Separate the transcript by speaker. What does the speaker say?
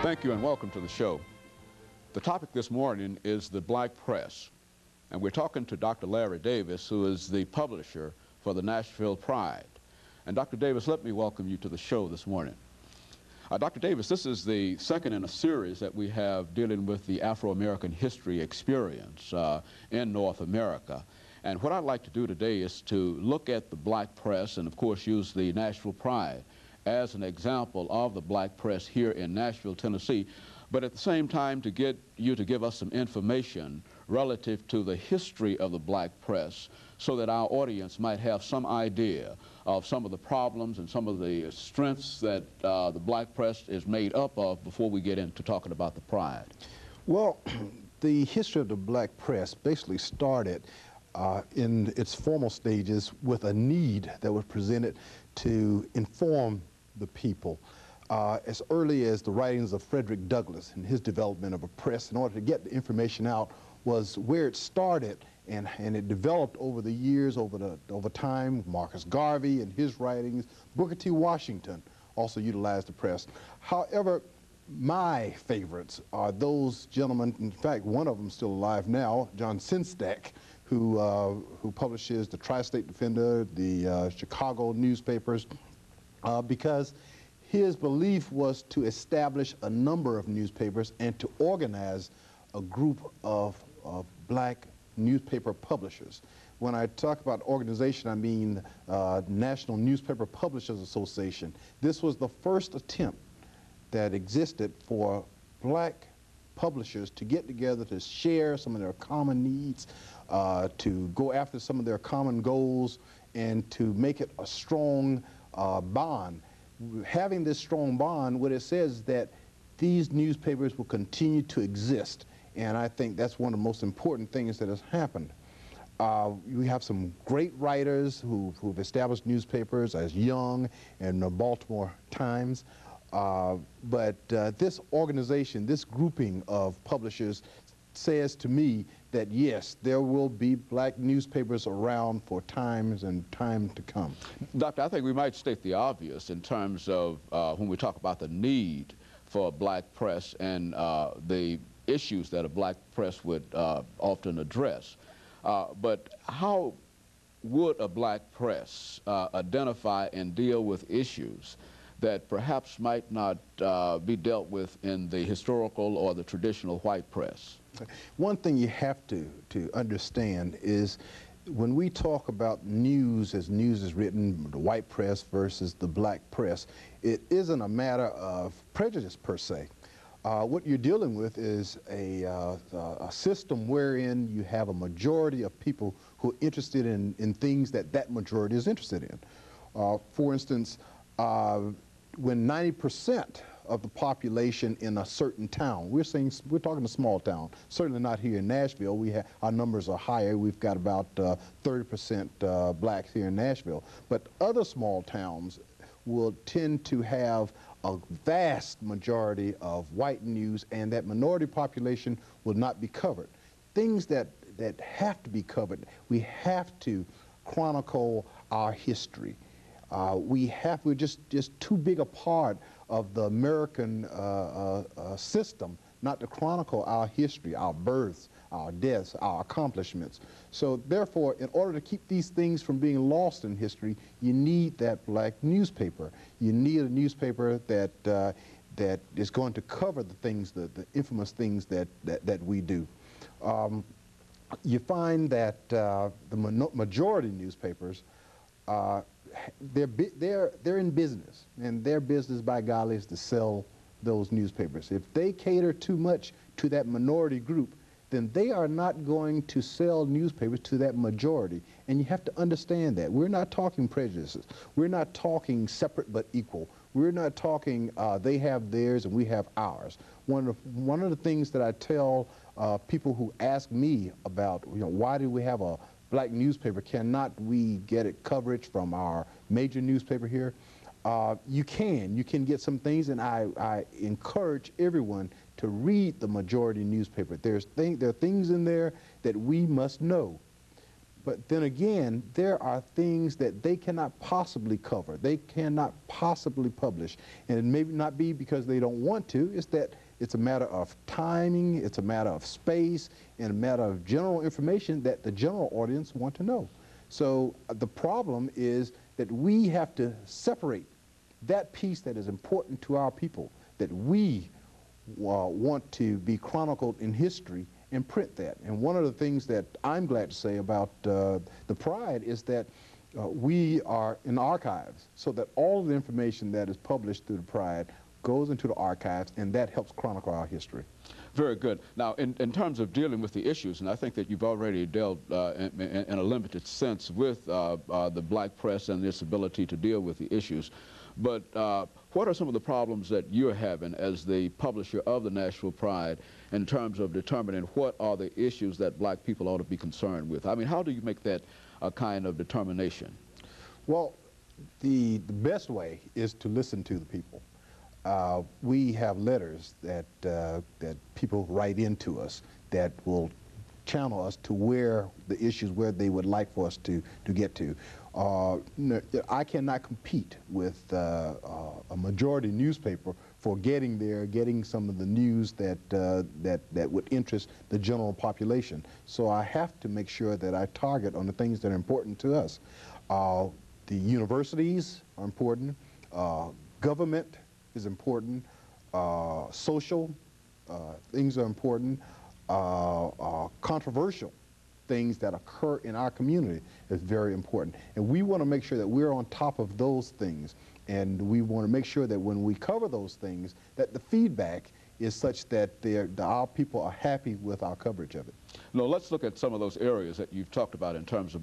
Speaker 1: Thank you and welcome to the show. The topic this morning is the black press, and we're talking to Dr. Larry Davis, who is the publisher for the Nashville Pride. And Dr. Davis, let me welcome you to the show this morning. Dr. Davis, this is the second in a series that we have dealing with the Afro-American history experience in North America. And what I'd like to do today is to look at the black press and, of course, use the Nashville Pride as an example of the black press here in Nashville, Tennessee, but at the same time to get you to give us some information relative to the history of the black press so that our audience might have some idea of some of the problems and some of the strengths that the black press is made up of before we get into talking about the Pride.
Speaker 2: Well, the history of the black press basically started in its formal stages with a need that was presented to inform the people. As early as the writings of Frederick Douglass and his development of a press in order to get the information out was where it started, and it developed over the years, over time. Marcus Garvey and his writings, Booker T. Washington also utilized the press. However, my favorites are those gentlemen, in fact one of them still alive now, John Sinstack, who publishes the Tri-State Defender, the Chicago newspapers, because his belief was to establish a number of newspapers and to organize a group of black newspaper publishers. When I talk about organization, I mean National Newspaper Publishers Association. This was the first attempt that existed for black publishers to get together to share some of their common needs, to go after some of their common goals, and to make it a strong bond. Having this strong bond, what it says is that these newspapers will continue to exist, and I think that's one of the most important things that has happened. We have some great writers who've established newspapers, as Young and the Baltimore Times, but this organization, this grouping of publishers says to me that yes, there will be black newspapers around for times and time to come.
Speaker 1: Doctor, I think we might state the obvious in terms of when we talk about the need for a black press and the issues that a black press would often address. But how would a black press identify and deal with issues that perhaps might not be dealt with in the historical or the traditional white press?
Speaker 2: One thing you have to understand is when we talk about news as news is written, the white press versus the black press, it isn't a matter of prejudice per se. What you're dealing with is a system wherein you have a majority of people who are interested in things that that majority is interested in. For instance, when 90% of the population in a certain town, we're talking a small town, certainly not here in Nashville. Our numbers are higher. We've got about 30% blacks here in Nashville. But other small towns will tend to have a vast majority of white news, and that minority population will not be covered. Things that have to be covered, we have to chronicle our history. We're just too big a part of the American system not to chronicle our history, our births, our deaths, our accomplishments. So therefore, in order to keep these things from being lost in history, you need that black newspaper. You need a newspaper that is going to cover the things, the infamous things that we do. You find that the majority newspapers, they're in business, and their business, by golly, is to sell those newspapers. If they cater too much to that minority group, then they are not going to sell newspapers to that majority. And you have to understand that. We're not talking prejudices. We're not talking separate but equal. We're not talking they have theirs and we have ours. One of the things that I tell people who ask me about, why do we have a black newspaper, cannot we get it coverage from our major newspaper here? You can get some things, and I encourage everyone to read the majority newspaper. There are things in there that we must know. But then again, there are things that they cannot possibly cover. They cannot possibly publish. And it may not be because they don't want to. It's that it's a matter of timing, it's a matter of space, and a matter of general information that the general audience want to know. So the problem is that we have to separate that piece that is important to our people, that we want to be chronicled in history, and print that. And one of the things that I'm glad to say about the Pride is that we are in archives, so that all of the information that is published through the Pride goes into the archives, and that helps chronicle our history.
Speaker 1: Very good. Now, in terms of dealing with the issues, and I think that you've already dealt in a limited sense with the black press and its ability to deal with the issues, but what are some of the problems that you're having as the publisher of the Nashville Pride in terms of determining what are the issues that black people ought to be concerned with? I mean, how do you make that a kind of determination?
Speaker 2: Well, the best way is to listen to the people. We have letters that people write into us that will channel us to where the issues where they would like for us to get to. I cannot compete with a majority newspaper for getting there, getting some of the news that that would interest the general population. So I have to make sure that I target on the things that are important to us. The universities are important. Government is important. Social things are important. Controversial things that occur in our community is very important. And we want to make sure that we're on top of those things. And we want to make sure that when we cover those things, that the feedback is such that our people are happy with our coverage of it.
Speaker 1: Now, let's look at some of those areas that you've talked about in terms of